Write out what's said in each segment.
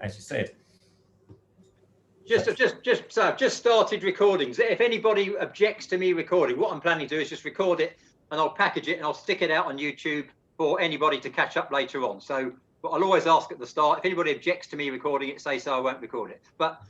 as you said. Just started recordings. If anybody objects to me recording, what I'm planning to do is just record it and I'll package it and I'll stick it out on YouTube for anybody to catch up later on. So, but I'll always ask at the start, if anybody objects to me recording it, say so, I won't record it. But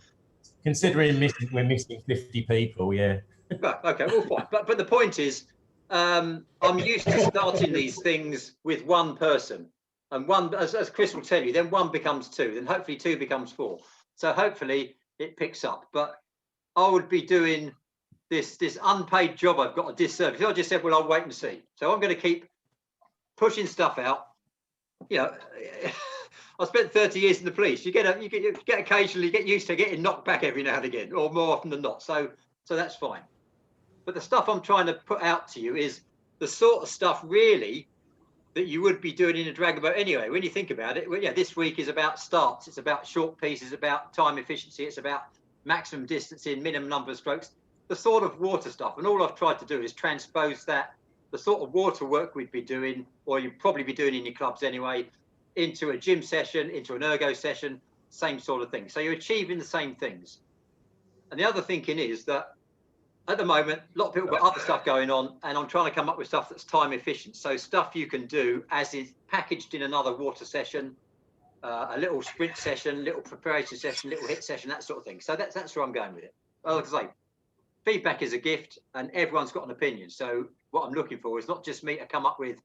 considering we're missing 50 people, yeah. Okay, well, fine. But the point is, I'm used to starting these things with one person, and one, as Chris will tell you, then one becomes two, then hopefully two becomes four. So hopefully it picks up. But I would be doing this unpaid job I've got a disservice. I just said, well, I'll wait and see. So I'm going to keep pushing stuff out. You know, I spent 30 years in the police. You get occasionally get used to getting knocked back every now and again, or more often than not. So that's fine. But the stuff I'm trying to put out to you is the sort of stuff really that you would be doing in a drag boat anyway. When you think about it, well, yeah, this week is about starts. It's about short pieces, about time efficiency. It's about maximum distancing, minimum number of strokes, the sort of water stuff. And all I've tried to do is transpose that, the sort of water work we'd be doing, or you'd probably be doing in your clubs anyway, into a gym session, into an ergo session, same sort of thing. So you're achieving the same things. And the other thinking is that at the moment, a lot of people got other stuff going on, and I'm trying to come up with stuff that's time efficient. So stuff you can do as is packaged in another water session, a little sprint session, little preparation session, little hit session, that sort of thing. So that's where I'm going with it. Well, like I say, feedback is a gift, and everyone's got an opinion. So what I'm looking for is not just me to come up with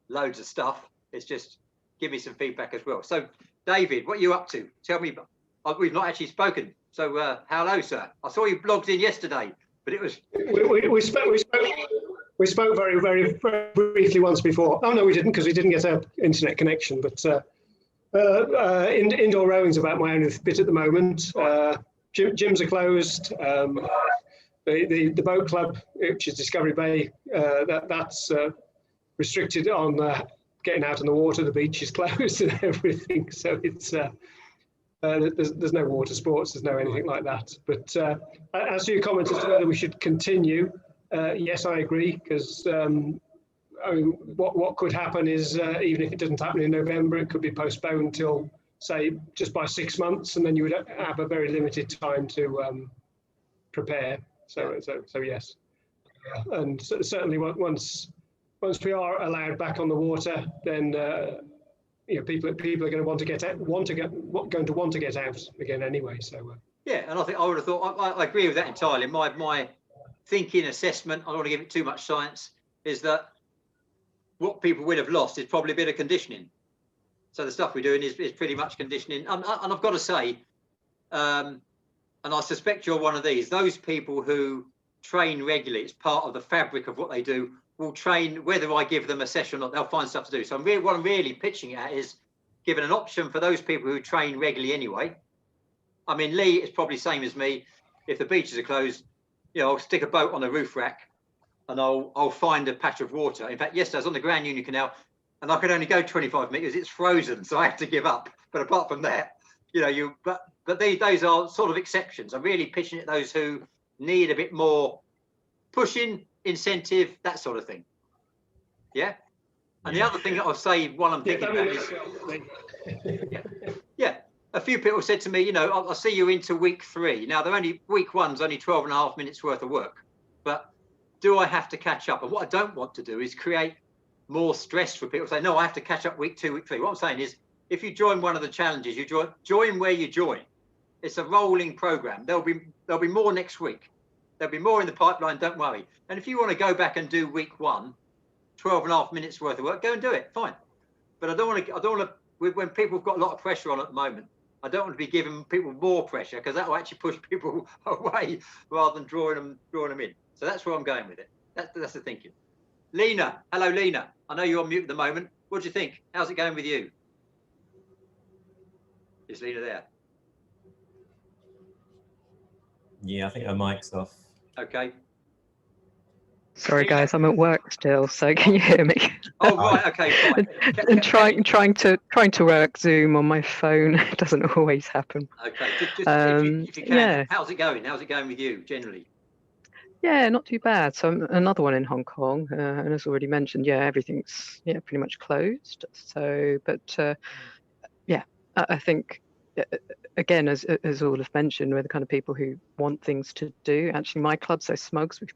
loads of stuff. It's just give me some feedback as well. So, David, what are you up to? Tell me. We've not actually spoken. So, hello, sir. I saw you blogged in yesterday. But it was we spoke very, very, very briefly once before. Oh no, we didn't, because we didn't get an internet connection. But indoor rowing's about my only bit at the moment. Gyms are closed. The boat club, which is Discovery Bay, that's restricted on getting out on the water. The beach is closed and everything. So it's there's no water sports, there's no anything like that. But as to your comment as to whether we should continue, yes, I agree, because I mean, what could happen is even if it doesn't happen in November, it could be postponed till, say, just by 6 months, and then you would have a very limited time to prepare. So yes, and certainly once we are allowed back on the water, then you know, people are going to want to get out again anyway. So yeah, and I think I would have thought I agree with that entirely. My thinking assessment, I don't want to give it too much science, is that what people would have lost is probably a bit of conditioning. So the stuff we're doing is pretty much conditioning. And I've got to say, and I suspect you're one of these, those people who train regularly, it's part of the fabric of what they do, will train whether I give them a session or not, they'll find stuff to do. So what I'm really pitching at is giving an option for those people who train regularly anyway. I mean, Lee is probably the same as me. If the beaches are closed, you know, I'll stick a boat on a roof rack and I'll find a patch of water. In fact, yesterday I was on the Grand Union Canal and I could only go 25 meters. It's frozen, so I have to give up. But apart from that, you know, but those are sort of exceptions. I'm really pitching at those who need a bit more pushing, incentive, that sort of thing. Yeah. And the other thing that I'll say while I'm thinking about is, yeah, a few people said to me, you know, I'll see you into week 3. Now, week 1's only 12 and a half minutes worth of work, but do I have to catch up? And what I don't want to do is create more stress for people. Say, no, I have to catch up week 2, week 3. What I'm saying is, if you join one of the challenges, you join where you join. It's a rolling program. There'll be more next week. There'll be more in the pipeline, don't worry. And if you want to go back and do week 1, 12 and a half minutes worth of work, go and do it, fine. But I don't want to, when people have got a lot of pressure on at the moment, I don't want to be giving people more pressure, because that will actually push people away rather than drawing them in. So that's where I'm going with it. That's the thinking. Lena, hello, Lena. I know you're on mute at the moment. What do you think? How's it going with you? Is Lena there? Yeah, I think her mic's off. Okay. Sorry, guys, I'm at work still, so can you hear me? Oh, right, okay, fine. And trying to work Zoom on my phone doesn't always happen. Okay, just if you can, yeah. How's it going? How's it going with you generally? Yeah, not too bad. So another one in Hong Kong, and as already mentioned, yeah, everything's pretty much closed. So, but yeah, I think again, as all have mentioned, we're the kind of people who want things to do. Actually, my club, so Smugs, we've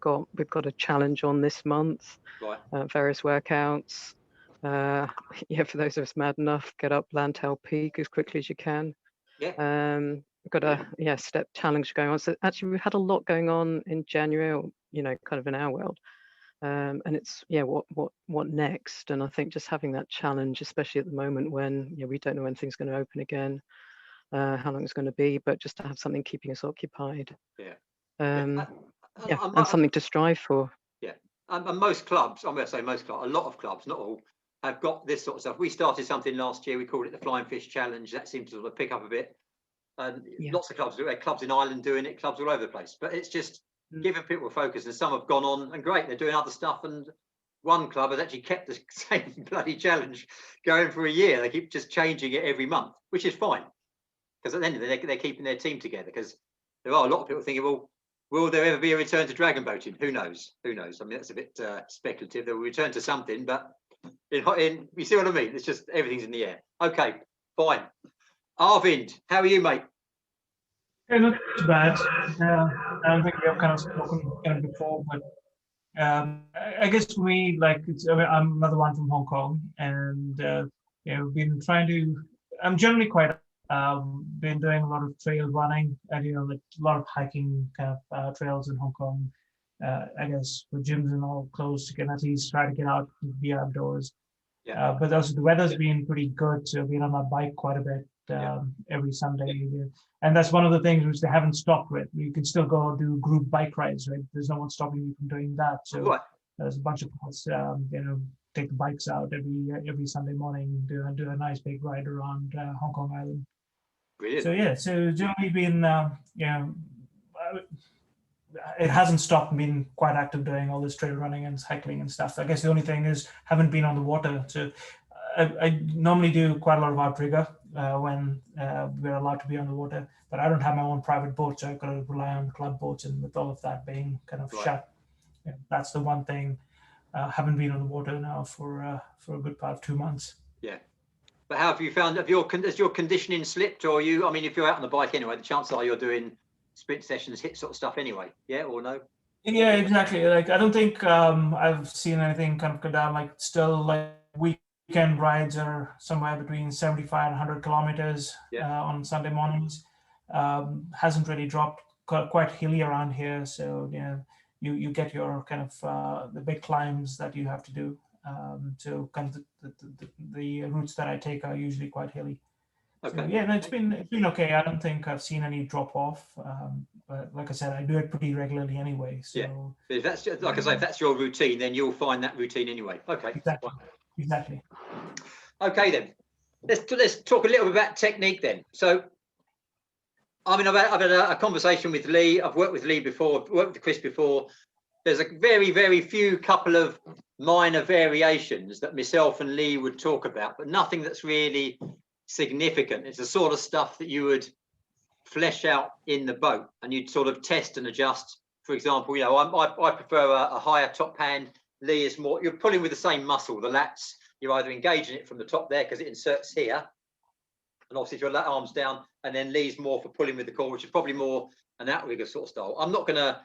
got a challenge on this month, Right. various workouts. Yeah, for those of us mad enough, get up Lantau Peak as quickly as you can. Yeah. We've got a step challenge going on. So actually, we've had a lot going on in January, or, you know, kind of in our world. And it's, yeah, what next? And I think just having that challenge, especially at the moment when, you know, we don't know when things are going to open again, how long it's going to be, but just to have something keeping us occupied. Yeah. And something to strive for. Yeah. And most clubs, I'm going to say most clubs, a lot of clubs, not all, have got this sort of stuff. We started something last year. We called it the Flying Fish Challenge. That seemed to sort of pick up a bit. And lots of clubs do it. Clubs in Ireland doing it. Clubs all over the place. But it's just giving people a focus. And some have gone on and great. They're doing other stuff. And one club has actually kept the same bloody challenge going for a year. They keep just changing it every month, which is fine. Because at the end of the day, they're keeping their team together. Because there are a lot of people thinking, well, will there ever be a return to dragon boating? Who knows? Who knows? I mean, that's a bit speculative. They'll return to something, but you see what I mean? It's just everything's in the air. Okay, fine. Arvind, how are you, mate? Yeah, not too bad. I don't think we have kind of spoken before, but I guess for me, like, I'm another one from Hong Kong, and yeah, we've been trying to. I'm generally quite been doing a lot of trail running, and like a lot of hiking kind of trails in Hong Kong. I guess with gyms and all closed, you can at least try to get out and be outdoors. Yeah. But also the weather's been pretty good, so I've been on my bike quite a bit every Sunday. And that's one of the things which they haven't stopped with. You can still go do group bike rides, right? There's no one stopping you from doing that. So there's a bunch of us, take the bikes out every Sunday morning, do a nice big ride around Hong Kong Island. Brilliant. So yeah, so generally been, it hasn't stopped being quite active doing all this trail running and cycling and stuff. I guess the only thing is haven't been on the water. So I normally do quite a lot of outrigger when we're allowed to be on the water, but I don't have my own private boat, so I've got to rely on club boats, and with all of that being kind of shut, that's the one thing. Haven't been on the water now for a good part of 2 months. Yeah. But how have you found, has your conditioning slipped, or you, I mean, if you're out on the bike anyway, the chances are you're doing sprint sessions, hit sort of stuff anyway, yeah, or no? Yeah, exactly. Like, I don't think I've seen anything kind of go down. Like, still, like, weekend rides are somewhere between 75 and 100 kilometers on Sunday mornings. Hasn't really dropped. Quite hilly around here, so you get your kind of the big climbs that you have to do. So kind of the routes that I take are usually quite hilly. Okay. So, yeah, no, it's been okay. I don't think I've seen any drop off. But like I said, I do it pretty regularly anyway. So but if that's, like I say, if that's your routine, then you'll find that routine anyway. Okay. Exactly. Okay then, let's talk a little bit about technique then. So, I mean, I've had a conversation with Lee. I've worked with Lee before. I've worked with Chris before. There's a very, very few couple of minor variations that myself and Lee would talk about, but nothing that's really significant. It's the sort of stuff that you would flesh out in the boat, and you'd sort of test and adjust. For example, I prefer a higher top hand. Lee is more, you're pulling with the same muscle, the lats. You're either engaging it from the top there because it inserts here, and obviously if your lat arm's down, and then Lee's more for pulling with the core, which is probably more an outrigger sort of style. I'm not going to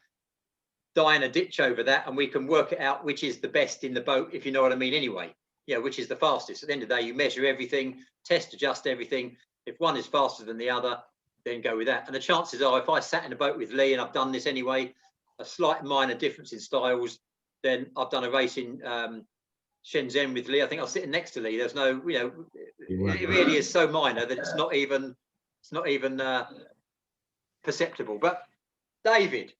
die in a ditch over that, and we can work it out which is the best in the boat, if you know what I mean anyway. Yeah, which is the fastest. At the end of the day, you measure everything, test, adjust everything. If one is faster than the other, then go with that. And the chances are, if I sat in a boat with Lee, and I've done this anyway, a slight minor difference in styles, then I've done a race in Shenzhen with Lee. I think I was sitting next to Lee. There's no, it really is so minor that it's not even perceptible. But David,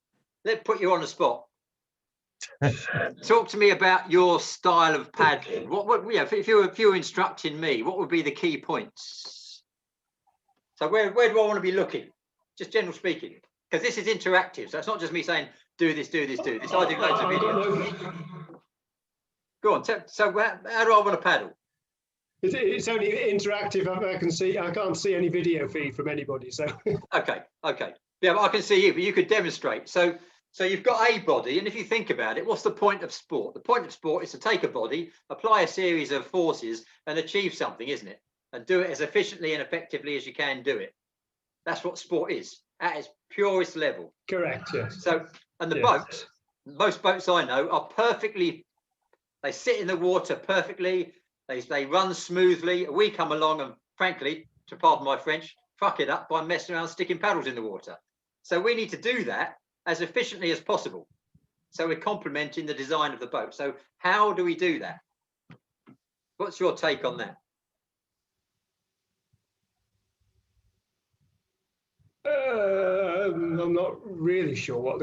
let's put you on the spot. Talk to me about your style of paddling. If you were instructing me, what would be the key points? So where do I want to be looking? Just general speaking, because this is interactive. So it's not just me saying do this, do this, do this. I do loads of videos. Go on. So how do I want to paddle? It's only interactive. I can't see any video feed from anybody. So okay. Yeah, but I can see you, but you could demonstrate. So you've got a body, and if you think about it, what's the point of sport? The point of sport is to take a body, apply a series of forces, and achieve something, isn't it? And do it as efficiently and effectively as you can do it. That's what sport is at its purest level. Correct, yes. So, and the Yes. boats, most boats I know are perfectly, they sit in the water perfectly, they run smoothly. We come along and, frankly, to pardon my French, fuck it up by messing around sticking paddles in the water. So we need to do that as efficiently as possible. So we're complementing the design of the boat. So how do we do that? What's your take on that? I'm not really sure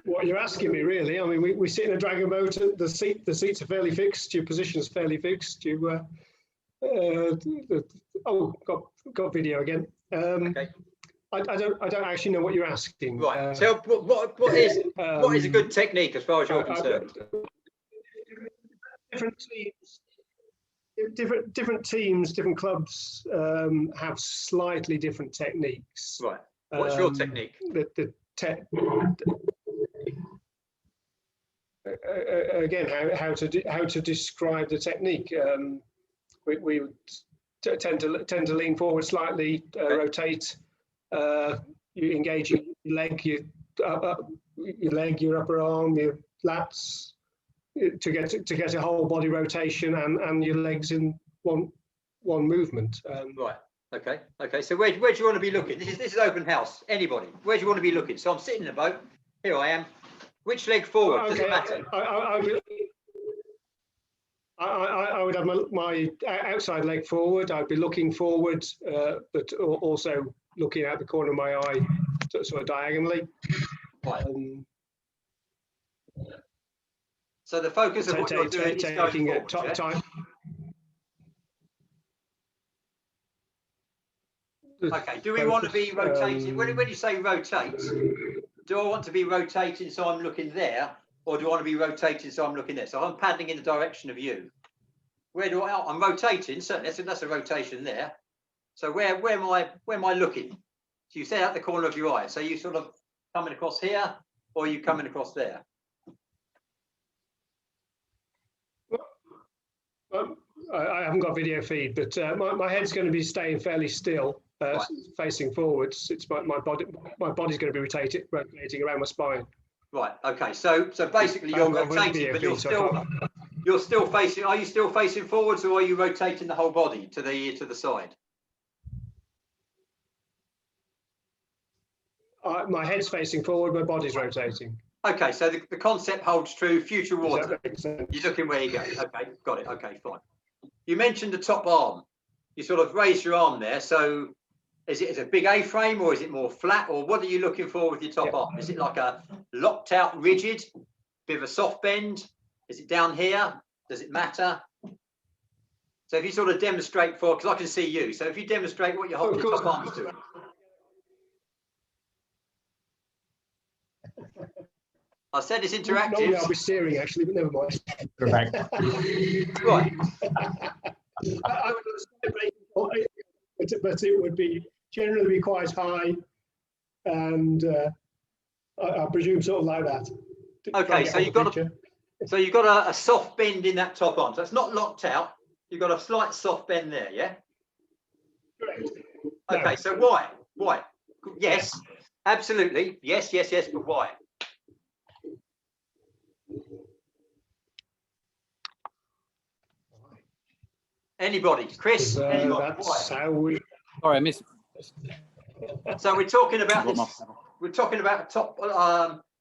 what you're asking me, really. I mean, we sit in a dragon boat. The seats are fairly fixed. Your position is fairly fixed. Got video again. Okay. I don't actually know what you're asking. Right. So what is a good technique as far as you're concerned? Different teams, different clubs have slightly different techniques. Right. What's your technique? Again, how to describe the technique? We tend to lean forward slightly, rotate. You engage your leg, your upper arm, your lats, to get a whole body rotation and your legs in one movement. Right. Okay. Okay. So where do you want to be looking? This is open house. Anybody? Where do you want to be looking? So I'm sitting in the boat. Here I am. Which leg forward? Does it matter? I would have my outside leg forward. I'd be looking forward, but also looking out the corner of my eye, sort of diagonally. Right. So the focus of what you're doing is going forward, yeah? Okay, do we want to be rotating? When you say rotate, do I want to be rotating so I'm looking there, or do I want to be rotating so I'm looking there? So I'm paddling in the direction of you. Where do I'm rotating? Certainly, that's a rotation there. So where am I looking? So you say out the corner of your eye. So you sort of coming across here, or are you coming across there? I haven't got video feed, but my head's going to be staying fairly still, right, facing forwards. It's my body's going to be rotating around my spine. Right. Okay. So basically you're rotating, but you're still facing. Are you still facing forwards, or are you rotating the whole body to the side? My head's facing forward. My body's rotating. Okay, so the concept holds true. Future water. You're looking where you go. Okay, got it. Okay, fine. You mentioned the top arm. You sort of raise your arm there. So is it a big A-frame, or is it more flat, or what are you looking for with your top arm? Is it like a locked out rigid, bit of a soft bend? Is it down here? Does it matter? So if you sort of demonstrate because I can see you. So if you demonstrate what your top arm is doing. I said it's interactive. Normally I'll be steering actually, but never mind. Correct. Right. I would but it would be generally quite high, and I presume sort of like that. Okay, so you've got a soft bend in that top arm. So it's not locked out. You've got a slight soft bend there, yeah? Correct. Okay, no. So why? Why? Yes, absolutely. Yes, but why? Anybody? Chris? Anybody? That's how we... Sorry, I missed. So we're talking about this. We're talking about a top.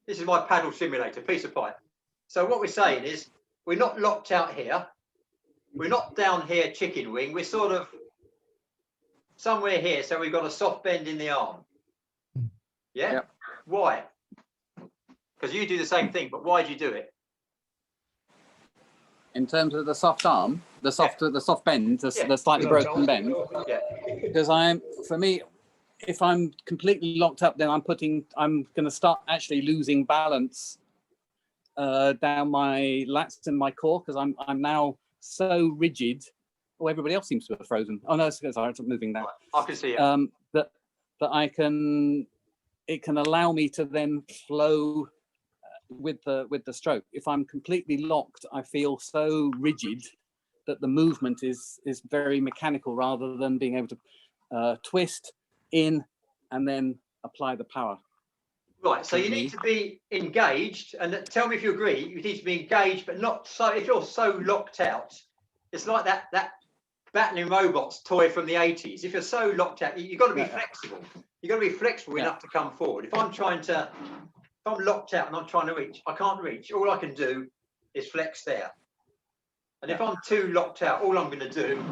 This is my paddle simulator, piece of pipe. So what we're saying is we're not locked out here. We're not down here chicken wing. We're sort of somewhere here. So we've got a soft bend in the arm. Yeah? Yep. Why? Because you do the same thing, but why do you do it? In terms of the soft arm, the soft bend, the slightly broken bend. Yeah. Because for me, if I'm completely locked up, then I'm going to start actually losing balance down my lats and my core, because I'm now so rigid. Oh, everybody else seems to have frozen. Oh no, sorry, I'm moving now. I can see it. That it can allow me to then flow with the stroke. If I'm completely locked, I feel so rigid that the movement is very mechanical, rather than being able to twist in, and then apply the power. Right, so you need to be engaged, and tell me if you agree, you need to be engaged, but not so, if you're so locked out, it's like that battling robots toy from the 80s. If you're so locked out, you've got to be flexible. You've got to be flexible enough to come forward. If I'm locked out and I'm trying to reach, I can't reach. All I can do is flex there. And if I'm too locked out, all I'm going to do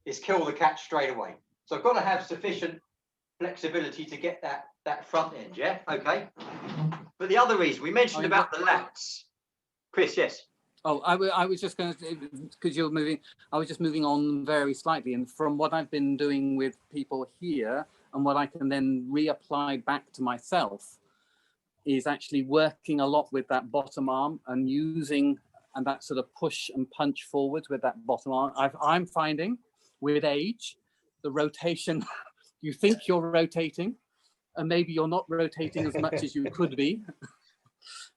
is kill the catch straight away. So I've got to have sufficient flexibility to get that front end, yeah? Okay. But the other reason, we mentioned about the lats. Chris, yes? Oh, I was just going to, because you're moving, I was just moving on very slightly. And from what I've been doing with people here and what I can then reapply back to myself is actually working a lot with that bottom arm and using, and that sort of push and punch forwards with that bottom arm. I'm finding with age, the rotation, you think you're rotating, and maybe you're not rotating as much as you could be.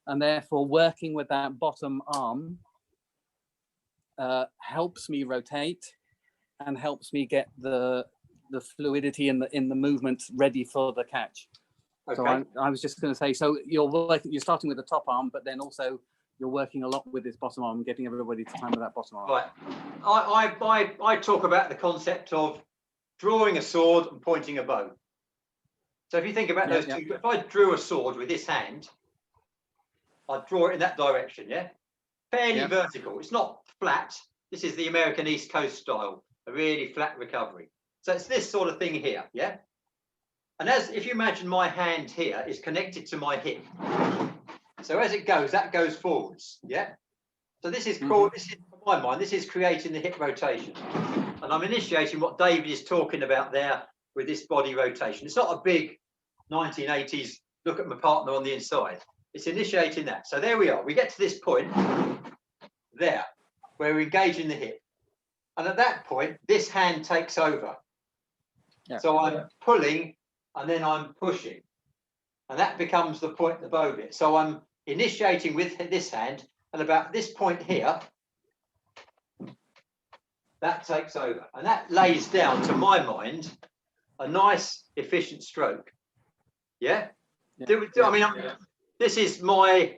And therefore working with that bottom arm helps me rotate and helps me get the fluidity in the movement ready for the catch. Okay. So I was just going to say, so you're starting with the top arm, but then also you're working a lot with this bottom arm, getting everybody to time with that bottom arm. Right. I talk about the concept of drawing a sword and pointing a bow. So if you think about those two, if I drew a sword with this hand, I'd draw it in that direction, yeah? Fairly vertical. It's not flat. This is the American East Coast style, a really flat recovery. So it's this sort of thing here, yeah? And if you imagine my hand here is connected to my hip. So as it goes, that goes forwards, yeah? So this is called, this is, in my mind, this is creating the hip rotation. And I'm initiating what David is talking about there with this body rotation. It's not a big 1980s, look at my partner on the inside. It's initiating that. So there we are. We get to this point there, where we're engaging the hip. And at that point, this hand takes over. Yeah. So I'm pulling and then I'm pushing. And that becomes the point, the bow bit. So I'm initiating with this hand, and about this point here, that takes over. And that lays down, to my mind, a nice, efficient stroke. Yeah? I mean, this is my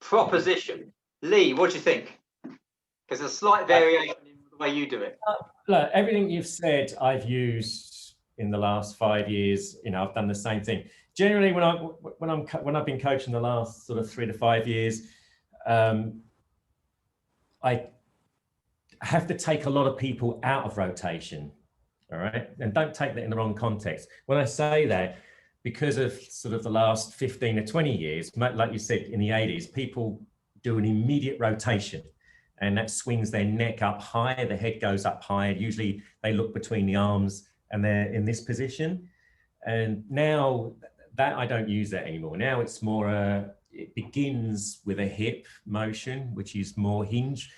proposition. Lee, what do you think? Because there's a slight variation in the way you do it. Look, everything you've said, I've used in the last 5 years. You know, I've done the same thing. Generally, when I've been coaching the last sort of 3 to 5 years, I have to take a lot of people out of rotation. All right, and don't take that in the wrong context. When I say that, because of sort of the last 15 to 20 years, like you said, in the 80s, people do an immediate rotation, and that swings their neck up high, the head goes up high. Usually they look between the arms and they're in this position. And now that I don't use that anymore. Now it's more, it begins with a hip motion, which is more hinge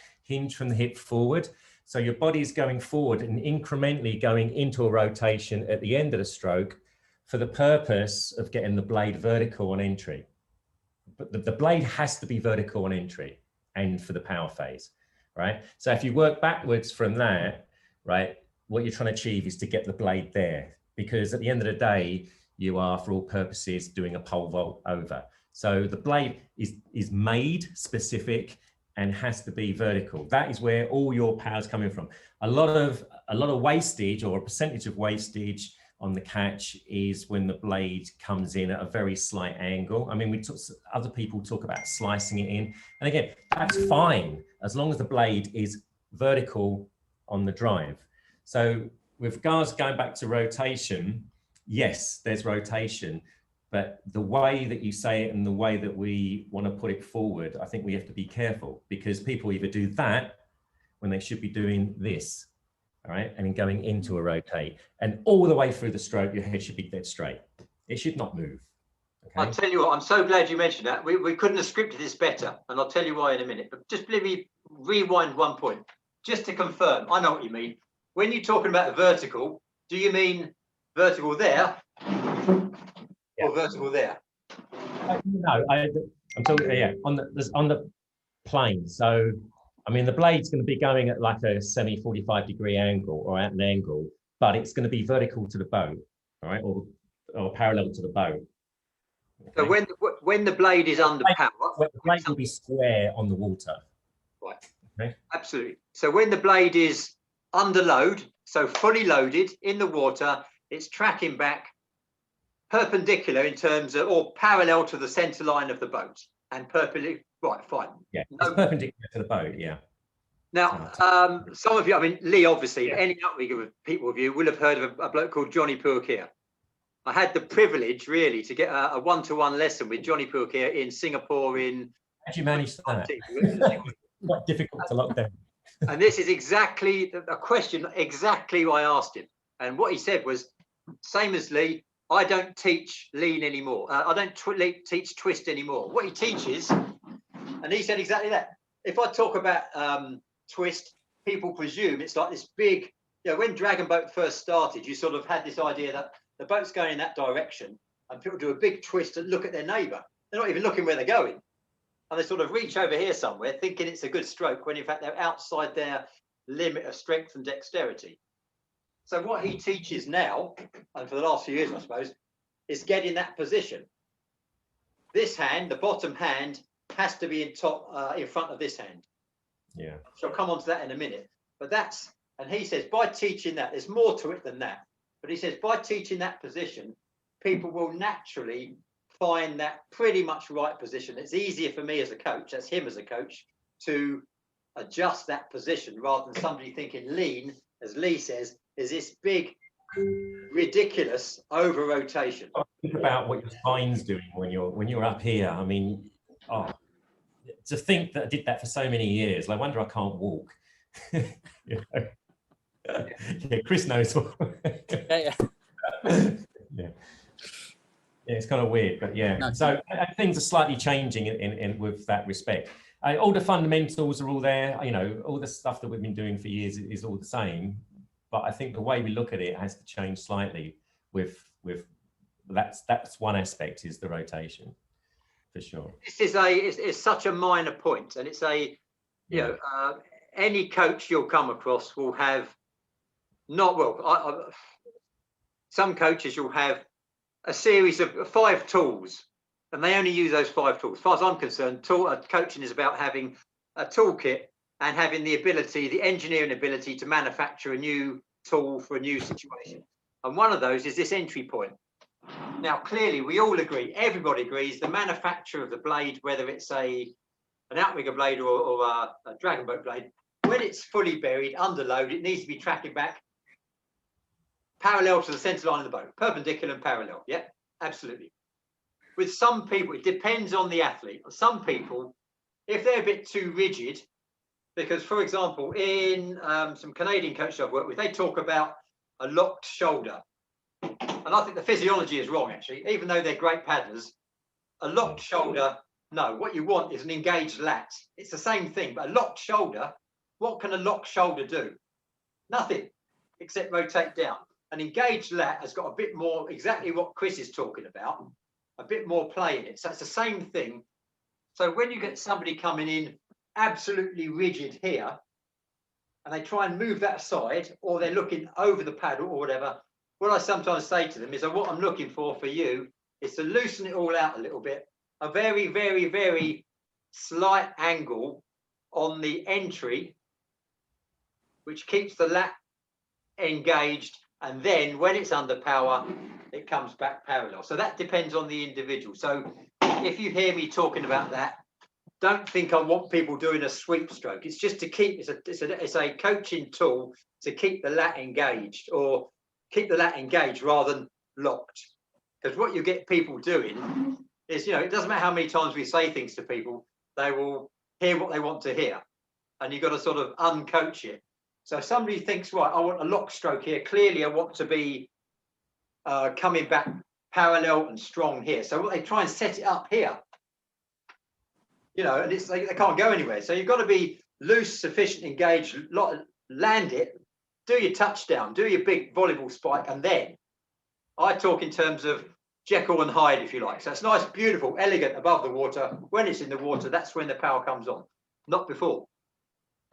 from the hip forward. So your body's going forward and incrementally going into a rotation at the end of the stroke for the purpose of getting the blade vertical on entry. But the blade has to be vertical on entry and for the power phase, right? So if you work backwards from that, right, what you're trying to achieve is to get the blade there, because at the end of the day, you are, for all purposes, doing a pole vault over. So the blade is made specific and has to be vertical. That is where all your power is coming from. A lot of wastage, or a percentage of wastage on the catch, is when the blade comes in at a very slight angle. I mean, other people talk about slicing it in, and again, that's fine as long as the blade is vertical on the drive. So with regards going back to rotation, yes, there's rotation, but the way that you say it and the way that we want to put it forward, I think we have to be careful, because people either do that when they should be doing this, all right? And then going into a rotate, and all the way through the stroke, your head should be dead straight. It should not move. Okay? I'll tell you what, I'm so glad you mentioned that. We couldn't have scripted this better, and I'll tell you why in a minute. But just let me rewind one point, just to confirm. I know what you mean. When you're talking about vertical, do you mean vertical there or vertical there? No, I'm talking, on the plane. So, I mean, the blade's going to be going at like a semi 45-degree angle or at an angle, but it's going to be vertical to the bow, all right, or or parallel to the boat. So when the blade is under power, the blade will be square on the water. Right. Okay. Absolutely. So when the blade is under load, so fully loaded in the water, it's tracking back perpendicular in terms of, or parallel to the center line of the boat, and perpendicular. Right, fine. Yeah, it's perpendicular to the boat. Yeah. Now, some of you, I mean, Lee, obviously, any people of you will have heard of a bloke called Johnny Pourkier. I had the privilege, really, to get a one-to-one lesson with Johnny Pourkier in Singapore in. How'd you manage that? Quite difficult to lock down. And this is exactly a question, exactly I asked him. And what he said was, same as Lee, I don't teach lean anymore. I don't teach twist anymore. What he teaches, and he said exactly that. If I talk about twist, people presume it's like this big, you know, when Dragon Boat first started, you sort of had this idea that the boat's going in that direction and people do a big twist and look at their neighbour. They're not even looking where they're going. And they sort of reach over here somewhere thinking it's a good stroke when in fact they're outside their limit of strength and dexterity. So what he teaches now, and for the last few years, I suppose, is get in that position. This hand, the bottom hand, has to be in front of this hand. Yeah. So I'll come on to that in a minute. But that's, and he says, by teaching that, there's more to it than that. But he says, by teaching that position, people will naturally find that pretty much right position. It's easier for me as a coach, that's him as a coach, to adjust that position rather than somebody thinking lean, as Lee says, is this big, ridiculous over rotation. Think about what your spine's doing when you're up here. I mean, to think that I did that for so many years, no wonder I can't walk. You know? Yeah, Chris knows. Yeah. Yeah. Yeah, it's kind of weird, but yeah. No. So things are slightly changing in with that respect. All the fundamentals are all there. You know, all the stuff that we've been doing for years is all the same. But I think the way we look at it has to change slightly. With that's one aspect, is the rotation, for sure. This is it's such a minor point, and it's a you know any coach you'll come across will have some coaches you'll have a series of 5 tools, and they only use those 5 tools. As far as I'm concerned, coaching is about having a toolkit and having the ability, the engineering ability to manufacture a new tool for a new situation. And one of those is this entry point. Now, clearly, we all agree, everybody agrees, the manufacture of the blade, whether it's an outrigger blade or a dragon boat blade, when it's fully buried, under load, it needs to be tracking back parallel to the center line of the boat, perpendicular and parallel. Yeah, absolutely. With some people, it depends on the athlete. Some people, if they're a bit too rigid, because, for example, in some Canadian coaches I've worked with, they talk about a locked shoulder. And I think the physiology is wrong, actually. Even though they're great paddlers, a locked shoulder, no. What you want is an engaged lat. It's the same thing, but a locked shoulder, what can a locked shoulder do? Nothing, except rotate down. An engaged lat has got a bit more, exactly what Chris is talking about, a bit more play in it. So it's the same thing. So when you get somebody coming in absolutely rigid here, and they try and move that aside, or they're looking over the paddle or whatever, what I sometimes say to them is that what I'm looking for you is to loosen it all out a little bit, a very, very, very slight angle on the entry, which keeps the lat engaged, and then when it's under power, it comes back parallel. So that depends on the individual. So if you hear me talking about that, don't think I want people doing a sweep stroke. It's just to keep, it's a coaching tool to keep the lat engaged, or keep the lat engaged rather than locked. Because what you get people doing is, you know, it doesn't matter how many times we say things to people, they will hear what they want to hear. And you've got to sort of uncoach it. So if somebody thinks, right, I want a lock stroke here, clearly I want to be coming back parallel and strong here. So what they try and set it up here, you know, and it's like they can't go anywhere. So you've got to be loose, sufficient, engaged, land it, do your touchdown, do your big volleyball spike, and then I talk in terms of Jekyll and Hyde, if you like. So it's nice, beautiful, elegant above the water. When it's in the water, that's when the power comes on, not before.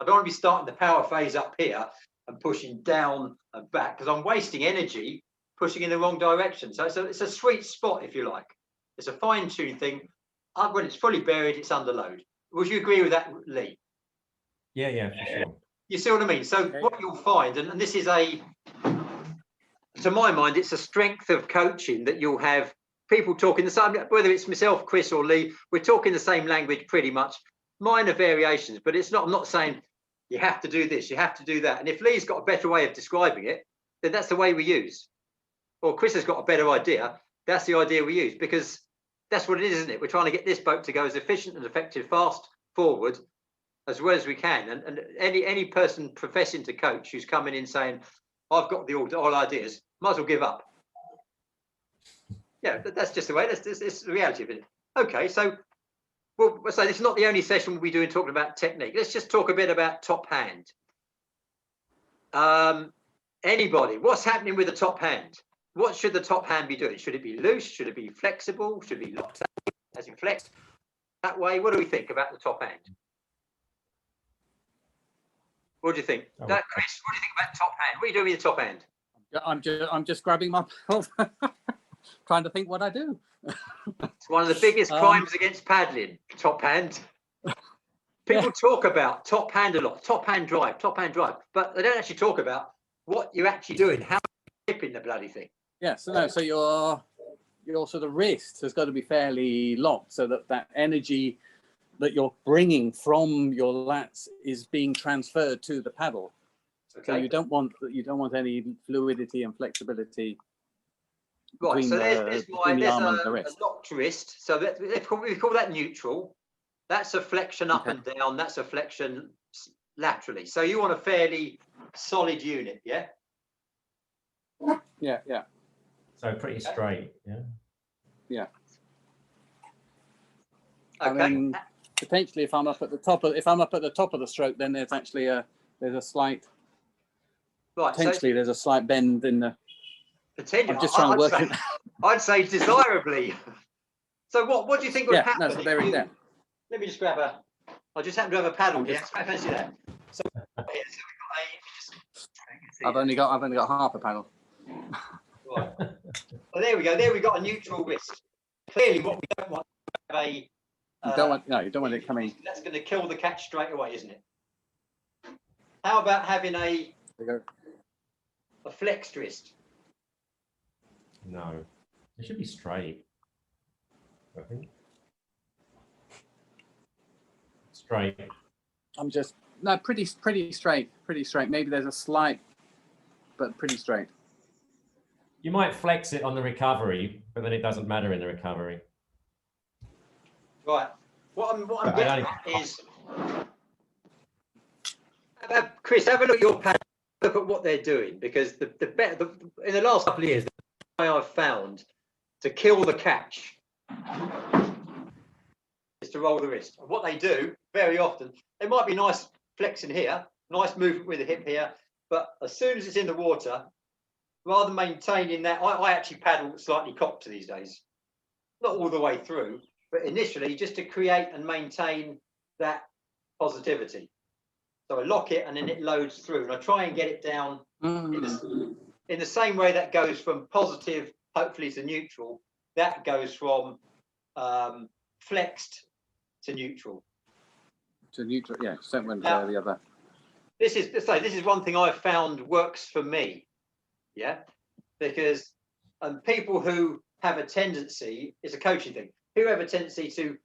I don't want to be starting the power phase up here and pushing down and back, because I'm wasting energy pushing in the wrong direction. So it's a sweet spot, if you like. It's a fine-tuned thing. When it's fully buried, it's under load. Would you agree with that, Lee? Yeah, for sure. You see what I mean? So what you'll find, and this is to my mind, it's a strength of coaching that you'll have people talking the same, whether it's myself, Chris or Lee, we're talking the same language pretty much, minor variations, but it's not, I'm not saying you have to do this, you have to do that. And if Lee's got a better way of describing it, then that's the way we use. Or Chris has got a better idea, that's the idea we use, because that's what it is, isn't it? We're trying to get this boat to go as efficient and effective, fast forward as well as we can. And any person professing to coach who's coming in saying, I've got all ideas, might as well give up. Yeah, that's just the way, it's the reality of it. Okay, so we'll say this is not the only session we'll be doing talking about technique. Let's just talk a bit about top hand. Anybody, what's happening with the top hand? What should the top hand be doing? Should it be loose? Should it be flexible? Should it be locked out, as in flexed that way? What do we think about the top hand? What do you think? Chris, what do you think about top hand? What are you doing with your top hand? I'm just grabbing my belt, trying to think what I do. It's one of the biggest crimes against paddling, top hand. People talk about top hand a lot, top hand drive, but they don't actually talk about what you're actually doing, how you're gripping the bloody thing. Yeah, so your sort of wrist has got to be fairly locked so that energy that you're bringing from your lats is being transferred to the paddle. Okay. So you don't want any fluidity and flexibility. Right. So there's the a locked wrist. So we call that neutral. That's a flexion up and down. That's a flexion laterally. So you want a fairly solid unit, yeah? Yeah. So pretty straight, yeah. Yeah. Okay. I mean, potentially, if I'm up at the top of the stroke, then there's actually there's a slight. Right. Potentially, there's a slight bend in the. Potentially, I'm just trying to work it. I'd say desirably. So what do you think would happen? No, there we go. Let me just grab a. I just happen to have a paddle here. I fancy that. So I've only got half a paddle. Right. Well, there we go. There we got a neutral wrist. Clearly, what we don't want to have a. You don't want it coming. That's going to kill the catch straight away, isn't it? How about having a flexed wrist? No, it should be straight. I think straight. I'm just pretty straight. Maybe there's a slight, but pretty straight. You might flex it on the recovery, but then it doesn't matter in the recovery. Right. What I'm getting at is, Chris, have a look at your paddle. Look at what they're doing, because in the last couple of years, the way I've found to kill the catch is to roll the wrist. And what they do very often, it might be nice flexing here, nice movement with the hip here, but as soon as it's in the water, rather than maintaining that, I actually paddle slightly cocked these days, not all the way through, but initially just to create and maintain that positivity. So I lock it and then it loads through, and I try and get it down in the same way that goes from positive, hopefully, to neutral. That goes from flexed to neutral. To neutral, yeah. Same one to the other. This is one thing I've found works for me, yeah, because people who have a tendency, it's a coaching thing, who have a tendency to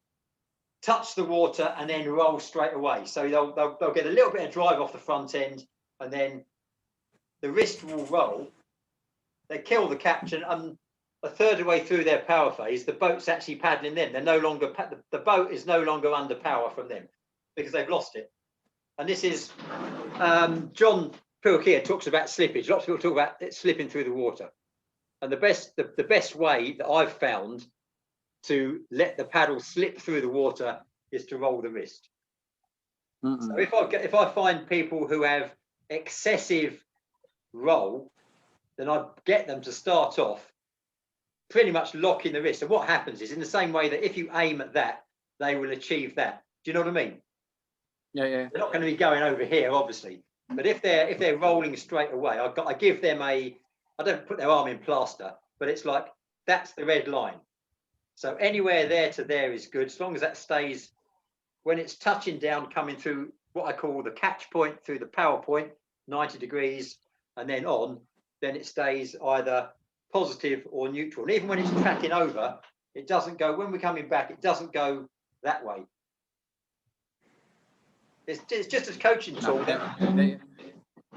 touch the water and then roll straight away. So they'll get a little bit of drive off the front end, and then the wrist will roll. They kill the catch, and a third of the way through their power phase, the boat's actually paddling them. They're no longer the boat is no longer under power from them because they've lost it. And this is John Pilkey talks about slippage. Lots of people talk about it slipping through the water, and the best way that I've found to let the paddle slip through the water is to roll the wrist. So if I find people who have excessive roll, then I get them to start off pretty much locking the wrist. And what happens is, in the same way that if you aim at that, they will achieve that. Do you know what I mean? Yeah. They're not going to be going over here, obviously. But if they're rolling straight away, I give them a I don't put their arm in plaster, but it's like, that's the red line. So anywhere there to there is good, as long as that stays, when it's touching down, coming through what I call the catch point, through the power point, 90 degrees, and then on, then it stays either positive or neutral. And even when it's tracking over, it doesn't go, when we're coming back, it doesn't go that way. It's just a coaching tool.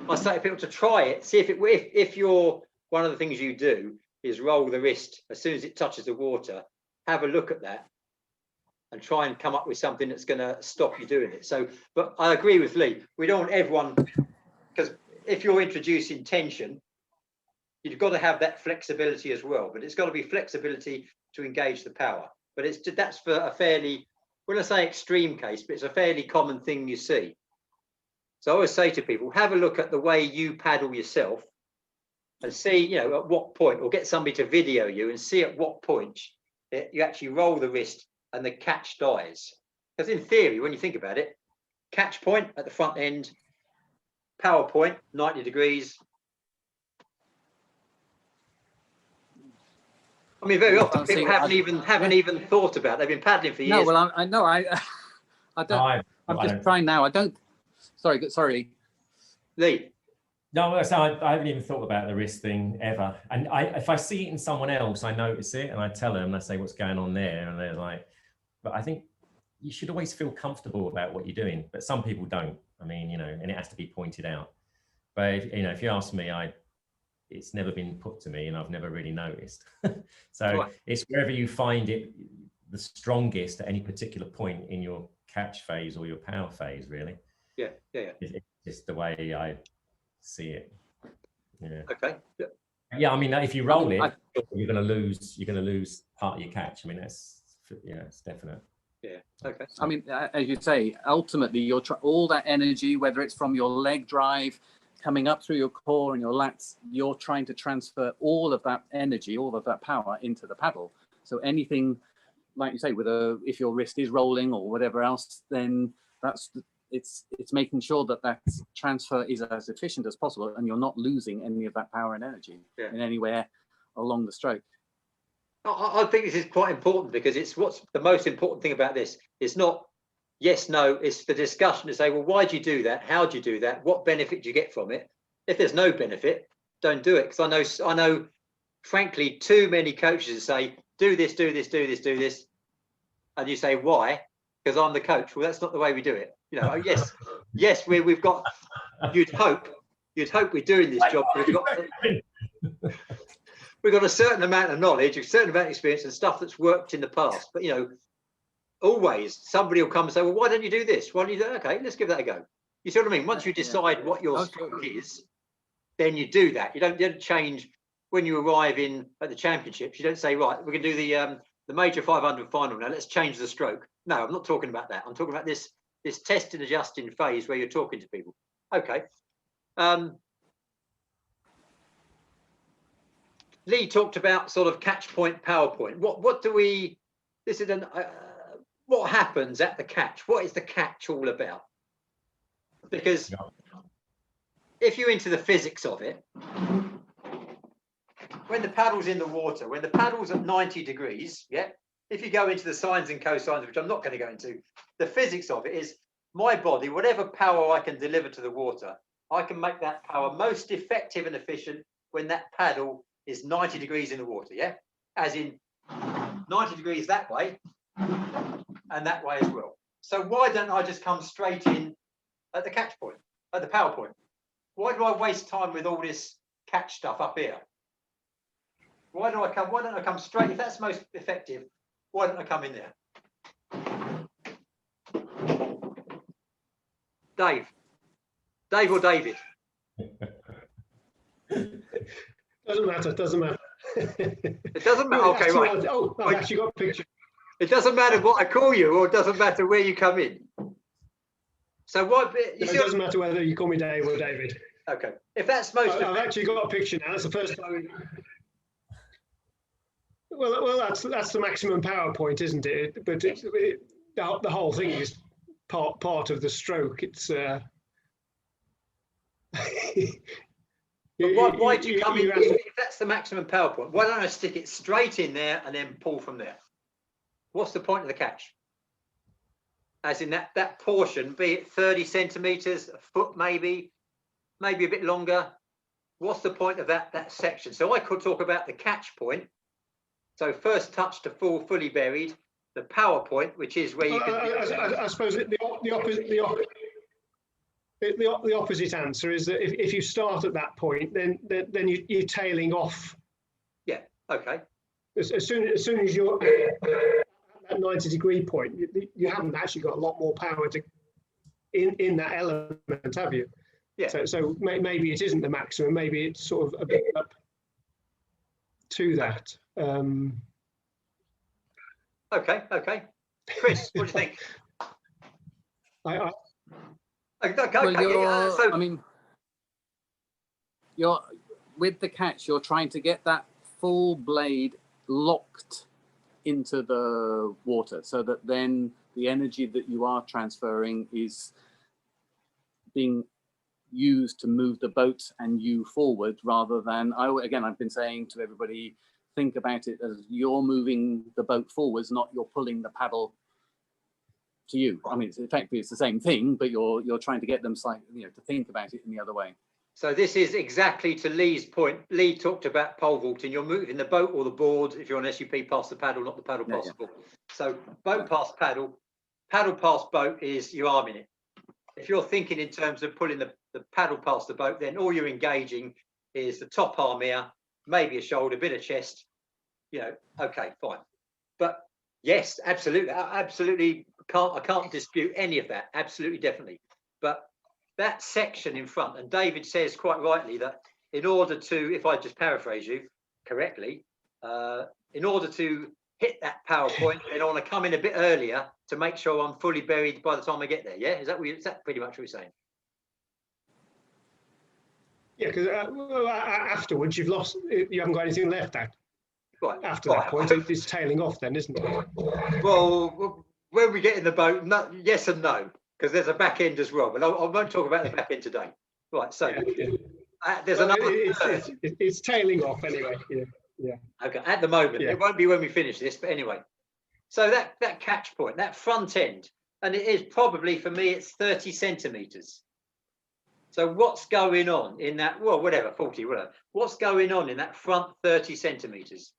I say to people to try it, see if you're, one of the things you do is roll the wrist as soon as it touches the water, have a look at that and try and come up with something that's going to stop you doing it. So, but I agree with Lee, we don't want everyone, because if you're introducing tension, you've got to have that flexibility as well, but it's got to be flexibility to engage the power. But that's for a fairly, when I say extreme case, but it's a fairly common thing you see. So I always say to people, have a look at the way you paddle yourself and see, you know, at what point, or get somebody to video you and see at what point you actually roll the wrist and the catch dies. Because in theory, when you think about it, catch point at the front end, power point, 90 degrees. I mean, very often people haven't even thought about it. They've been paddling for years. No, well, I know. I don't. I'm just trying now. I don't. Sorry, Lee. No, so I haven't even thought about the wrist thing ever. And if I see it in someone else, I notice it and I tell them, and I say, what's going on there? And they're like, but I think you should always feel comfortable about what you're doing. But some people don't. I mean, you know, and it has to be pointed out. But if you ask me, it's never been put to me and I've never really noticed. So right. It's wherever you find it the strongest at any particular point in your catch phase or your power phase, really. Yeah. It's just the way I see it. Yeah. Okay. Yeah, I mean, if you roll it, you're going to lose part of your catch. I mean, it's definite. Yeah. Okay. I mean, as you say, ultimately, you're all that energy, whether it's from your leg drive coming up through your core and your lats, you're trying to transfer all of that energy, all of that power into the paddle. So anything, like you say, if your wrist is rolling or whatever else, then it's making sure that transfer is as efficient as possible, and you're not losing any of that power and energy in anywhere along the stroke. I think this is quite important, because it's what's the most important thing about this. It's not yes, no, it's the discussion to say, well, why do you do that? How do you do that? What benefit do you get from it? If there's no benefit, don't do it. Because I know, frankly, too many coaches say, do this, do this, do this, do this. And you say, why? Because I'm the coach. Well, that's not the way we do it. You know, yes, we've got, you'd hope we're doing this job. We've got a certain amount of knowledge, a certain amount of experience and stuff that's worked in the past. But, you know, always somebody will come and say, well, why don't you do this? Why don't you do that? Okay, let's give that a go. You see what I mean? Once you decide what your stroke is, then you do that. You don't change when you arrive at the championships. You don't say, right, we're going to do the major 500 final now. Let's change the stroke. No, I'm not talking about that. I'm talking about this test and adjusting phase where you're talking to people. Okay. Lee talked about sort of catch point, power point. What do we? This is what happens at the catch? What is the catch all about? Because if you're into the physics of it, when the paddle's in the water, when the paddle's at 90 degrees, if you go into the sines and cosines, which I'm not going to go into, the physics of it is my body, whatever power I can deliver to the water, I can make that power most effective and efficient when that paddle is 90 degrees in the water, as in 90 degrees that way and that way as well. So why don't I just come straight in at the catch point, at the power point? Why do I waste time with all this catch stuff up here? Why don't I come straight? If that's most effective, why don't I come in there? Dave or David? Doesn't matter. It doesn't matter. Okay, right. Oh, I've actually got a picture. It doesn't matter what I call you, or it doesn't matter where you come in. So what? It doesn't matter whether you call me Dave or David. Okay. If that's most. I've actually got a picture now. It's the first time. Well, that's the maximum power point, isn't it? But the whole thing is part of the stroke. It's But why do you come in, if that's the maximum power point, why don't I stick it straight in there and then pull from there? What's the point of the catch? As in that portion, be it 30 centimeters, a foot maybe a bit longer. What's the point of that section? So I could talk about the catch point. So first touch to fully buried, the power point, which is where you can. I suppose the opposite answer is that if you start at that point, then you're tailing off. Yeah. Okay. As soon as you're at that 90-degree point, you haven't actually got a lot more power in that element, have you? Yeah. So maybe it isn't the maximum. Maybe it's sort of a bit up to that. Okay. Chris, what do you think? I mean, you're with the catch. You're trying to get that full blade locked into the water, so that then the energy that you are transferring is being used to move the boat and you forward, rather than I've been saying to everybody, think about it as you're moving the boat forwards, not you're pulling the paddle to you. I mean, effectively it's the same thing, but you're trying to get them slightly, to think about it in the other way. So this is exactly to Lee's point. Lee talked about pole vaulting. You're moving the boat or the board, if you're on SUP, past the paddle, not the paddle past the board. So boat past paddle past boat is your arm in it. If you're thinking in terms of pulling the paddle past the boat, then all you're engaging is the top arm here, maybe a shoulder, bit of chest, okay, fine. But yes, absolutely, I can't dispute any of that, absolutely, definitely. But that section in front, and David says quite rightly that in order to, if I just paraphrase you correctly, in order to hit that power point, then I want to come in a bit earlier to make sure I'm fully buried by the time I get there. Yeah, is that pretty much what you're saying? Yeah, because afterwards you haven't got anything left out. Right. After that point, it's tailing off then, isn't it? Well, when we get in the boat, yes and no, because there's a back end as well. But I won't talk about the back end today. Right. So there's another. It's tailing off anyway. Yeah. Okay. At the moment, it won't be when we finish this, but anyway. So that catch point, that front end, and it is probably, for me, it's 30 centimeters. So what's going on in that? Well, whatever, 40, whatever. What's going on in that front 30 centimeters?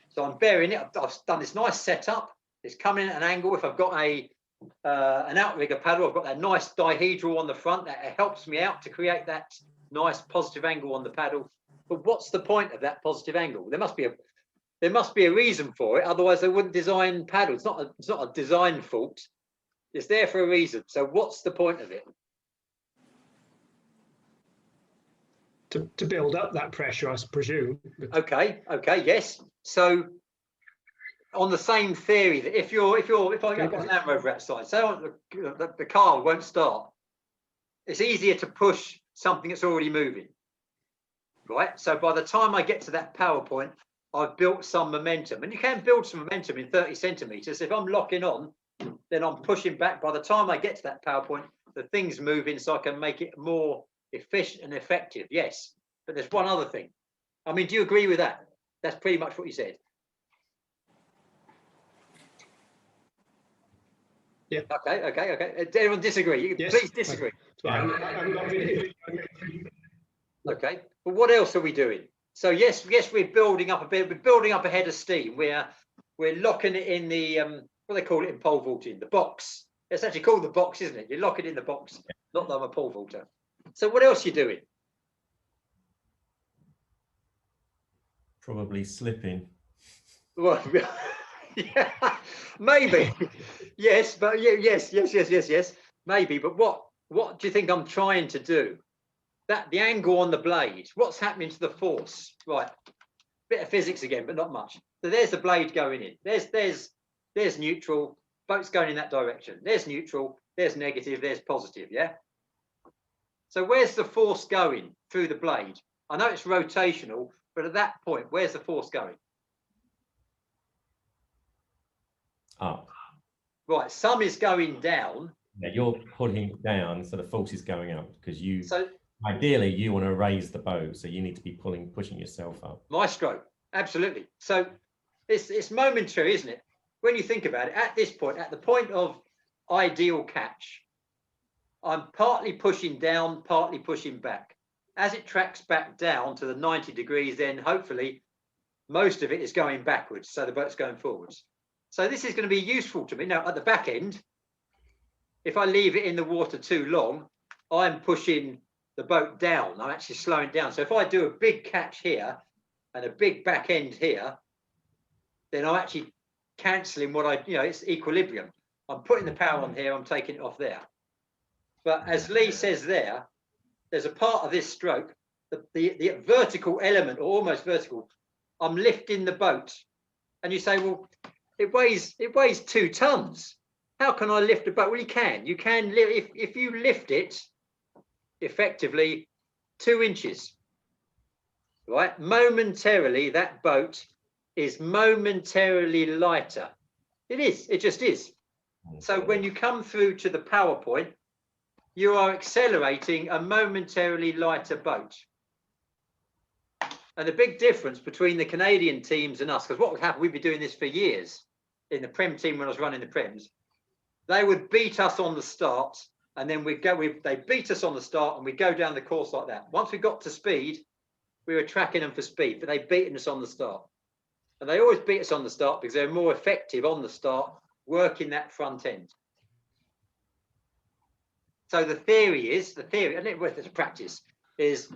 So I'm bearing it. I've done this nice setup. It's coming at an angle. If I've got an outrigger paddle, I've got that nice dihedral on the front that helps me out to create that nice positive angle on the paddle. But what's the point of that positive angle? There must be a reason for it. Otherwise, they wouldn't design paddle. It's not a design fault. It's there for a reason. So what's the point of it? To build up that pressure, I presume. Okay, yes. So on the same theory that if I get a Land Rover outside, so the car won't start, it's easier to push something that's already moving, right? So by the time I get to that power point, I've built some momentum, and you can build some momentum in 30 centimeters. If I'm locking on, then I'm pushing back. By the time I get to that power point, the thing's moving, so I can make it more efficient and effective. Yes, but there's one other thing. I mean, do you agree with that? That's pretty much what you said. Yeah. Okay. Does anyone disagree? Yes. Please disagree. Okay. But what else are we doing? So yes, we're building up a bit. We're building up a head of steam. We're locking it in the what do they call it in pole vaulting? The box. It's actually called the box, isn't it? You lock it in the box. Not that I'm a pole vaulter. So what else are you doing? Probably slipping. Well, yeah, maybe. Yes, but yes. Maybe. But what do you think I'm trying to do? The angle on the blade. What's happening to the force? Right. Bit of physics again, but not much. So there's the blade going in. There's neutral. Boat's going in that direction. There's neutral. There's negative. There's positive. Yeah. So where's the force going through the blade? I know it's rotational, but at that point, where's the force going? Up. Right, some is going down. Yeah, you're putting it down, so the force is going up because you. So ideally you want to raise the boat, so you need to be pushing yourself up. My stroke, absolutely. So it's momentary, isn't it? When you think about it, at this point, at the point of ideal catch, I'm partly pushing down, partly pushing back. As it tracks back down to the 90 degrees, then hopefully most of it is going backwards, so the boat's going forwards. So this is going to be useful to me. Now, at the back end, if I leave it in the water too long, I'm pushing the boat down. I'm actually slowing down. So if I do a big catch here and a big back end here, then I'm actually cancelling what it's equilibrium. I'm putting the power on here, I'm taking it off there. But as Lee says there's a part of this stroke, the vertical element, or almost vertical, I'm lifting the boat. And you say, well, it weighs 2 tons. How can I lift a boat? Well, you can lift, if you lift it effectively 2 inches, right? Momentarily, that boat is momentarily lighter. It just is. So when you come through to the power point, you are accelerating a momentarily lighter boat. And the big difference between the Canadian teams and us, because what would happen, we'd be doing this for years in the Prem team when I was running the Prems, they would beat us on the start, and then they beat us on the start and we'd go down the course like that. Once we got to speed, we were tracking them for speed, but they beat us on the start. And they always beat us on the start because they're more effective on the start, working that front end. So the theory, and it's practice, is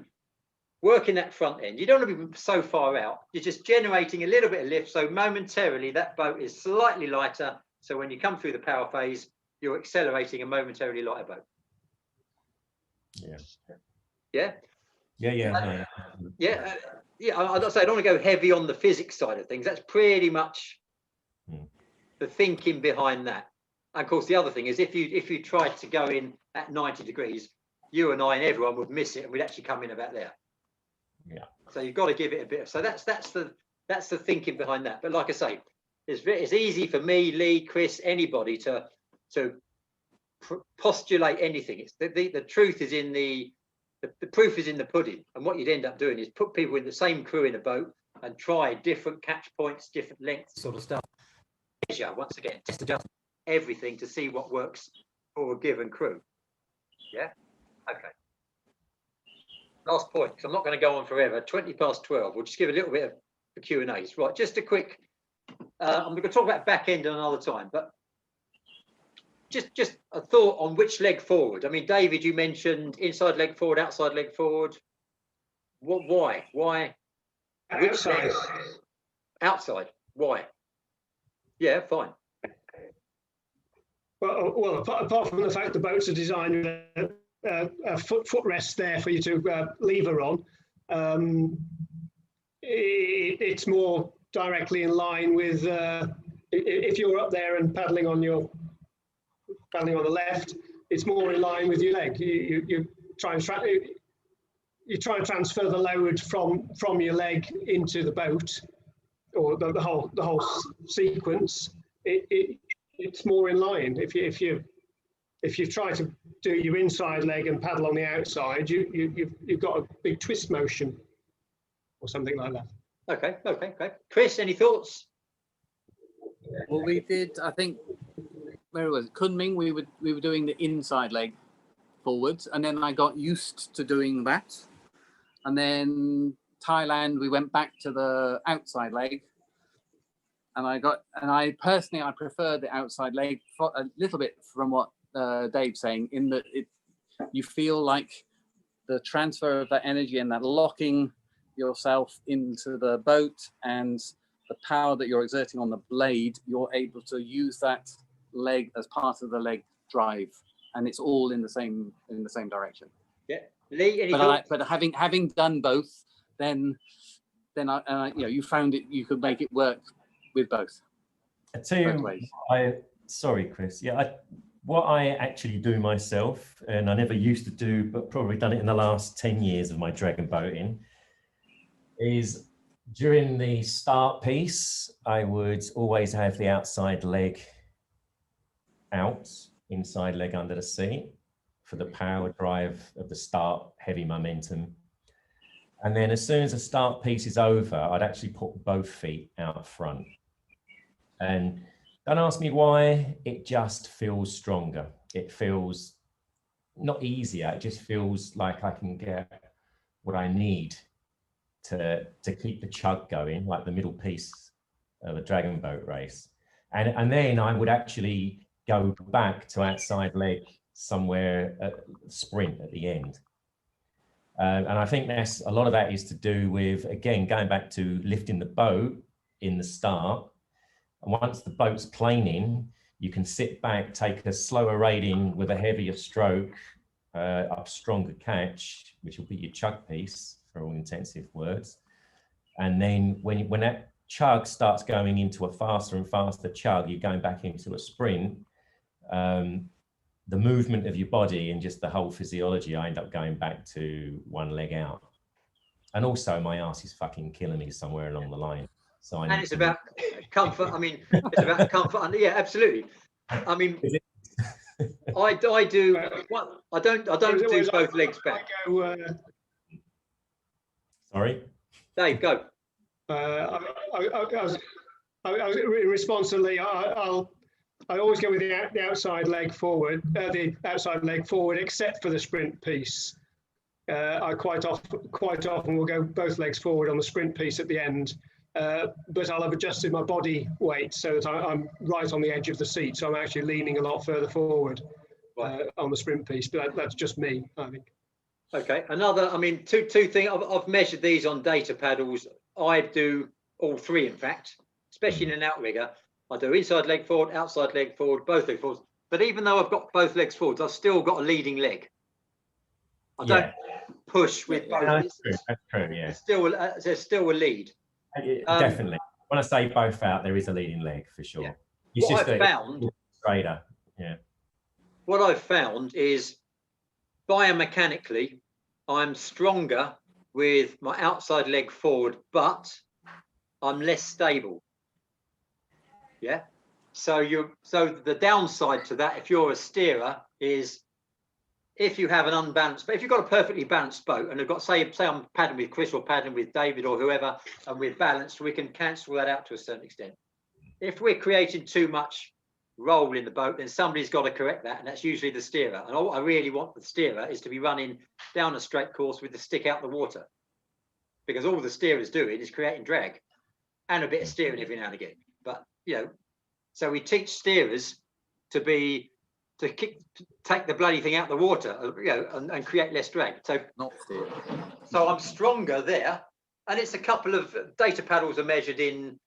working that front end. You don't want to be so far out. You're just generating a little bit of lift. So momentarily, that boat is slightly lighter. So when you come through the power phase, you're accelerating a momentarily lighter boat. Yeah. Yeah. Yeah. I don't want to go heavy on the physics side of things. That's pretty much the thinking behind that. And of course, the other thing is if you tried to go in at 90 degrees, you and I and everyone would miss it, and we'd actually come in about there. Yeah. So you've got to give it a bit of. So that's the thinking behind that. But like I say, it's easy for me, Lee, Chris, anybody to postulate anything. It's the truth is in the proof is in the pudding. And what you'd end up doing is put people in the same crew in a boat and try different catch points, different lengths, sort of stuff. Measure once again, test adjust everything to see what works for a given crew. Yeah. Okay. Last point, because I'm not going to go on forever. 20:12. We'll just give a little bit of Q&As. Right, just a quick. I'm going to talk about back end another time, but just a thought on which leg forward. I mean, David, you mentioned inside leg forward, outside leg forward. Why? Which leg? Outside. Why? Yeah, fine. Well, apart from the fact the boats are designed with a footrest there for you to lever on, it's more directly in line with if you're up there and paddling on the left, it's more in line with your leg. You try and transfer the load from your leg into the boat, or the whole sequence. It's more in line. If you try to do your inside leg and paddle on the outside, you've got a big twist motion or something like that. Okay. Chris, any thoughts? Well, we did. I think where was it? Kunming. We were doing the inside leg forwards, and then I got used to doing that. And then Thailand, we went back to the outside leg. And I personally prefer the outside leg for a little bit from what Dave's saying, in that you feel like the transfer of that energy and that locking yourself into the boat and the power that you're exerting on the blade, you're able to use that leg as part of the leg drive, and it's all in the same direction. Yeah, Lee, any thoughts? But having done both, then you found it, you could make it work with both. I tell you, sorry, Chris. Yeah, what I actually do myself, and I never used to do, but probably done it in the last 10 years of my dragon boating, is during the start piece, I would always have the outside leg out, inside leg under the seat for the power drive of the start, heavy momentum. And then as soon as the start piece is over, I'd actually put both feet out front. And don't ask me why, it just feels stronger. It feels not easier, it just feels like I can get what I need to keep the chug going, like the middle piece of a dragon boat race. And then I would actually go back to outside leg somewhere, sprint at the end. And I think that's a lot of that is to do with, again, going back to lifting the boat in the start. And once the boat's planing, you can sit back, take a slower rating with a heavier stroke, a stronger catch, which will be your chug piece for all intensive words. And then when that chug starts going into a faster and faster chug, you're going back into a sprint. The movement of your body and just the whole physiology, I end up going back to one leg out. And also my ass is fucking killing me somewhere along the line. So and it's about comfort. I mean, it's about comfort. Yeah, absolutely. I mean, I do. Well, I don't do both legs back. Sorry, Dave, go. I was in response to Lee. I always go with the outside leg forward, except for the sprint piece. I quite often will go both legs forward on the sprint piece at the end, but I'll have adjusted my body weight so that I'm right on the edge of the seat, so I'm actually leaning a lot further forward on the sprint piece. But that's just me, I think. Okay, another. I mean, two things. I've measured these on data paddles. I do all three, in fact, especially in an outrigger. I do inside leg forward, outside leg forward, both legs forward. But even though I've got both legs forward, I've still got a leading leg. I don't push with both. That's true, yeah. There's still a lead. Definitely. When I say both out, there is a leading leg for sure. Yeah. It's what just I've found, straighter. Yeah. What I've found is biomechanically, I'm stronger with my outside leg forward, but I'm less stable. Yeah. So the downside to that, if you're a steerer, is if you have an unbalanced, but if you've got a perfectly balanced boat and I've got, say I'm paddling with Chris or paddling with David or whoever, and we're balanced, we can cancel that out to a certain extent. If we're creating too much roll in the boat, then somebody's got to correct that, and that's usually the steerer. And what I really want the steerer is to be running down a straight course with the stick out the water, because all the steerer's doing is creating drag and a bit of steering every now and again. But so we teach steerers to take the bloody thing out the water, and create less drag. So I'm stronger there, and it's a couple of data paddles are measured in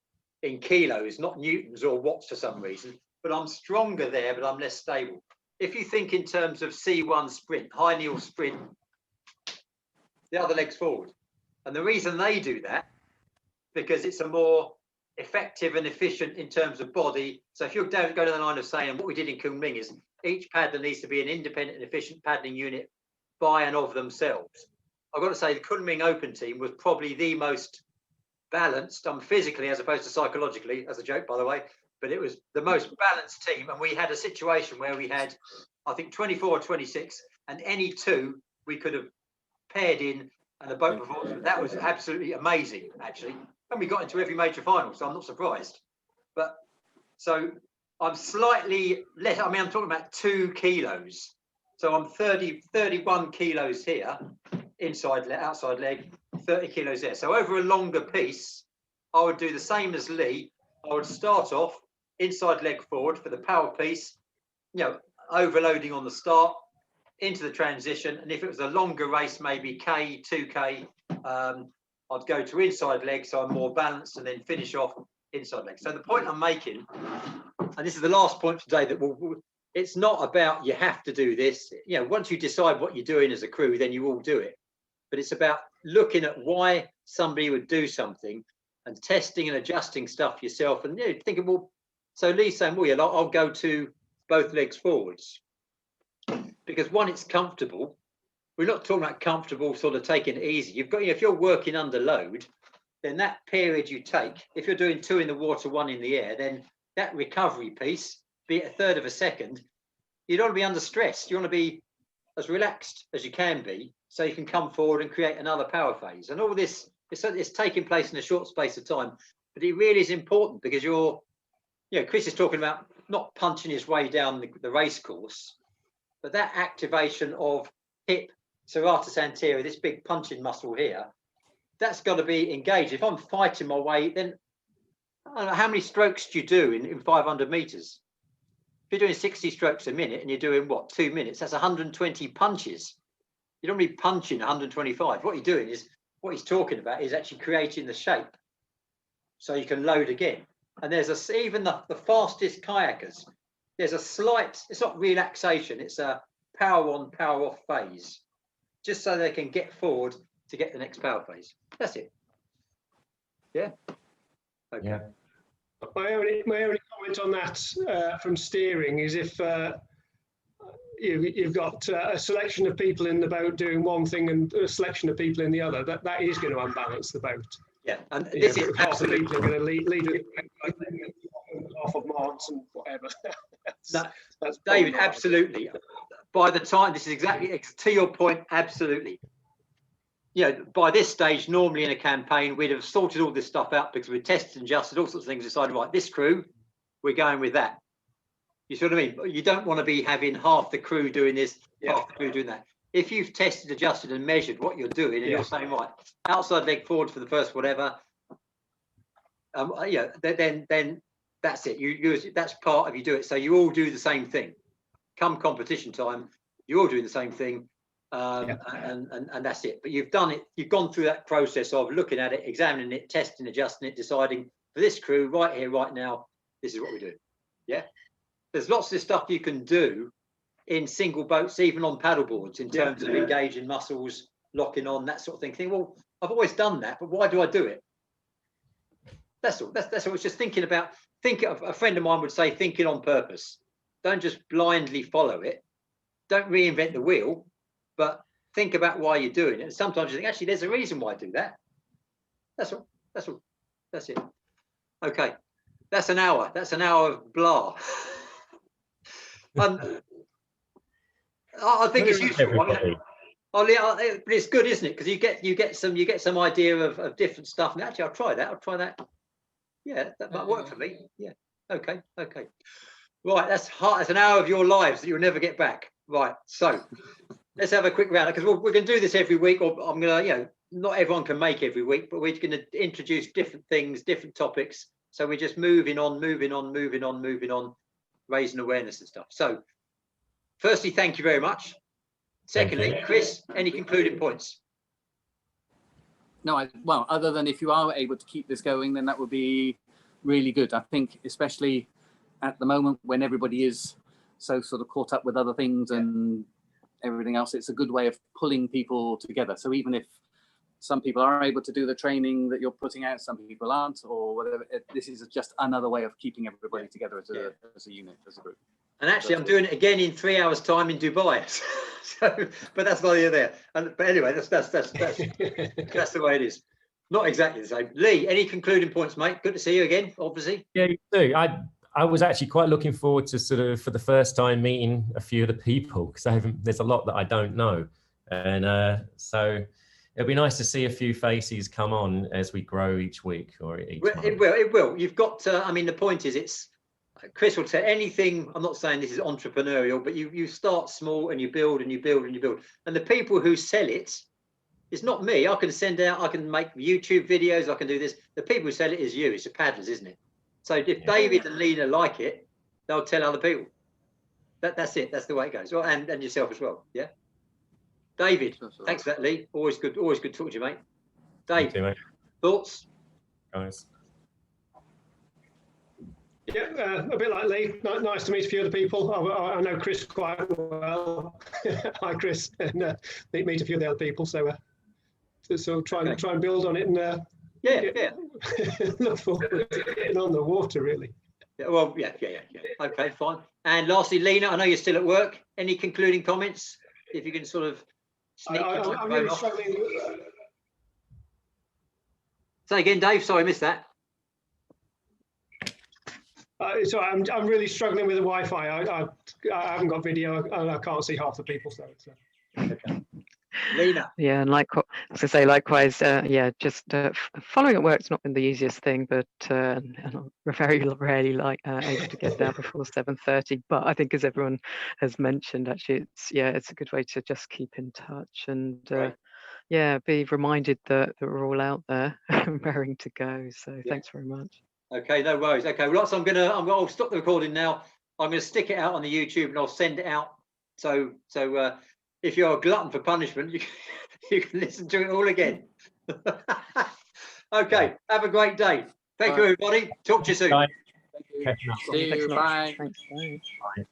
kilos, not newtons or watts for some reason. But I'm stronger there, but I'm less stable. If you think in terms of C1 sprint, high kneel sprint, the other leg's forward, and the reason they do that, because it's a more effective and efficient in terms of body. So if you go to the line of saying, what we did in Kunming is each paddler needs to be an independent and efficient paddling unit by and of themselves. I've got to say the Kunming Open team was probably the most balanced, physically as opposed to psychologically, as a joke, by the way, but it was the most balanced team. And we had a situation where we had, I think, 24 or 26, and any two we could have paired in and the boat performance. That was absolutely amazing, actually. And we got into every major final, so I'm not surprised. But so I'm slightly less, I'm talking about 2 kilos. So I'm 31 kilos here, inside leg, outside leg, 30 kilos there. So over a longer piece, I would do the same as Lee. I would start off inside leg forward for the power piece, overloading on the start, into the transition. And if it was a longer race, maybe K, 2K, I'd go to inside leg, so I'm more balanced, and then finish off inside leg. So the point I'm making, and this is the last point today, that it's not about you have to do this. Once you decide what you're doing as a crew, then you all do it. But it's about looking at why somebody would do something and testing and adjusting stuff yourself, and thinking, well, so Lee's saying, well, I'll go to both legs forwards, because one, it's comfortable. We're not talking about comfortable, sort of taking it easy. You've got, if you're working under load, then that period you take, if you're doing 2 in the water, 1 in the air, then that recovery piece, be it a third of a second, you don't want to be under stress. You want to be as relaxed as you can be, so you can come forward and create another power phase. And all this, it's taking place in a short space of time, but it really is important because Chris is talking about not punching his way down the race course, but that activation of hip serratus anterior, this big punching muscle here, that's got to be engaged. If I'm fighting my way, then I don't know, how many strokes do you do in 500 meters? If you're doing 60 strokes a minute and you're doing what, 2 minutes, that's 120 punches. You don't really punch in 125. What you're doing is, what he's talking about is actually creating the shape so you can load again. And there's even the fastest kayakers, there's a slight, it's not relaxation, it's a power on, power off phase, just so they can get forward to get the next power phase. That's it. Yeah. Okay. Yeah. My only comment on that from steering is if you've got a selection of people in the boat doing one thing and a selection of people in the other, that is going to unbalance the boat. Yeah, and this is half the people are going to lead half of Marks and whatever. that's David, absolutely. By the time, this is exactly to your point, absolutely. By this stage, normally in a campaign, we'd have sorted all this stuff out because we tested and adjusted all sorts of things, decided, right, this crew, we're going with that. You see what I mean? You don't want to be having half the crew doing this, half the crew doing that. If you've tested, adjusted and measured what you're doing and you're saying, right, outside leg forward for the first whatever, then that's it. You use it. That's part of you do it. So you all do the same thing. Come competition time, you're all doing the same thing. And that's it. But you've done it. You've gone through that process of looking at it, examining it, testing, adjusting it, deciding for this crew right here, right now, this is what we do. Yeah. There's lots of stuff you can do in single boats, even on paddle boards, in terms of engaging muscles, locking on, that sort of thing. Think, well, I've always done that, but why do I do it? That's all. That's all. It's just thinking about. A friend of mine would say, thinking on purpose. Don't just blindly follow it. Don't reinvent the wheel, but think about why you're doing it. And sometimes you think, actually, there's a reason why I do that. That's all. That's all. That's it. Okay. That's an hour. That's an hour of blah. I think it's useful. But it's good, isn't it? Because you get some idea of different stuff. And actually, I'll try that. Yeah, that might work for me. Yeah. Okay. Right. That's an hour of your lives that you'll never get back. Right. So let's have a quick round, because we're going to do this every week. Or I'm going to, not everyone can make every week, but we're going to introduce different things, different topics. So we're just moving on, raising awareness and stuff. So, firstly, thank you very much. Secondly, Chris, any concluding points? No, well, other than if you are able to keep this going, then that would be really good. I think, especially at the moment when everybody is so sort of caught up with other things and everything else, it's a good way of pulling people together. So even if some people are able to do the training that you're putting out, some people aren't, or whatever, this is just another way of keeping everybody together as a unit, as a group. And actually, I'm doing it again in 3 hours' time in Dubai. So, but that's neither there. But anyway, that's the way it is. Not exactly the same. Lee, any concluding points, mate? Good to see you again, obviously. Yeah, you too. I was actually quite looking forward to sort of, for the first time, meeting a few of the people, because there's a lot that I don't know. And so it'll be nice to see a few faces come on as we grow each week or each month. It will. You've got to, the point is, Chris will say anything. I'm not saying this is entrepreneurial, but you start small and you build and you build and you build. And the people who sell it's not me. I can make YouTube videos. I can do this. The people who sell it is you. It's the paddlers, isn't it? So if David and Lena like it, they'll tell other people. That's it. That's the way it goes. Well, and yourself as well. Yeah. David, thanks for that, Lee. Always good talking to you, mate. Dave, too, mate. Thoughts? Guys. Yeah, a bit like Lee. Nice to meet a few other people. I know Chris quite well. Hi, Chris, and meet a few of the other people. So try and build on it and look forward to getting on the water, really. Yeah, well, yeah. Okay, fine. And lastly, Lena, I know you're still at work. Any concluding comments? If you can sort of sneak I'm really struggling. Say again, Dave. Sorry, I missed that. So I'm really struggling with the Wi-Fi. I haven't got video and I can't see half the people. So it's, Lena. Yeah, and like as I say, likewise, yeah, just following at work's not been the easiest thing, but and I'm very rarely able to get out before 7:30. But I think, as everyone has mentioned, actually, it's a good way to just keep in touch and Right. yeah, be reminded that we're all out there raring to go. So thanks very much. Okay, no worries. Okay, well, so I'll stop the recording now. I'm gonna stick it out on the YouTube and I'll send it out. So if you're a glutton for punishment, you can listen to it all again. Okay, have a great day. Thank you, everybody. Talk to you soon. Bye. Thank you. Catching up. See Thanks you. a lot. Bye. Thanks. Bye. Bye.